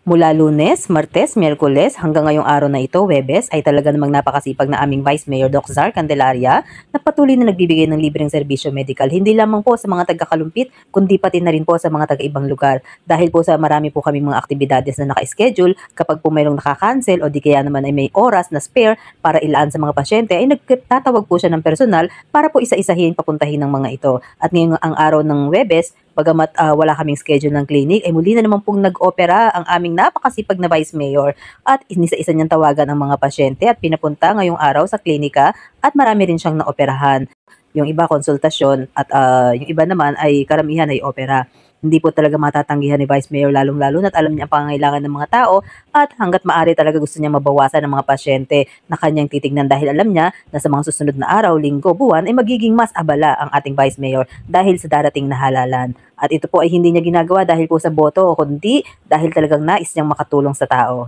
Mula Lunes, Martes, Miyerkules hanggang ngayong araw na ito, Huwebes, ay talaga namang napakasipag na aming Vice Mayor Doc Zar Candelaria na patuloy na nagbibigay ng libreng serbisyo medical. Hindi lamang po sa mga taga-Kalumpit, kundi pati na rin po sa mga taga-ibang lugar. Dahil po sa marami po kaming mga aktibidades na naka-schedule, kapag po mayroong nakakancel o di kaya naman ay may oras na spare para ilaan sa mga pasyente, ay nagtatawag po siya ng personal para po isa-isahin papuntahin ng mga ito. At ngayong ang araw ng Huwebes, bagamat wala kaming schedule ng clinic, ay muli na naman pong nag-opera ang aming napakasipag na Vice Mayor at inisa-isa niyang tawagan ang mga pasyente at pinapunta ngayong araw sa klinika at marami rin siyang naoperahan. Yung iba konsultasyon at yung iba naman ay karamihan ay opera. Hindi po talaga matatanggihan ni Vice Mayor lalong-lalo na't alam niya ang pangangailangan ng mga tao at hanggat maaari talaga gusto niya mabawasan ng mga pasyente na kanyang titignan dahil alam niya na sa mga susunod na araw, linggo, buwan ay magiging mas abala ang ating Vice Mayor dahil sa darating na halalan. At ito po ay hindi niya ginagawa dahil po sa boto o kundi dahil talagang nais niyang makatulong sa tao.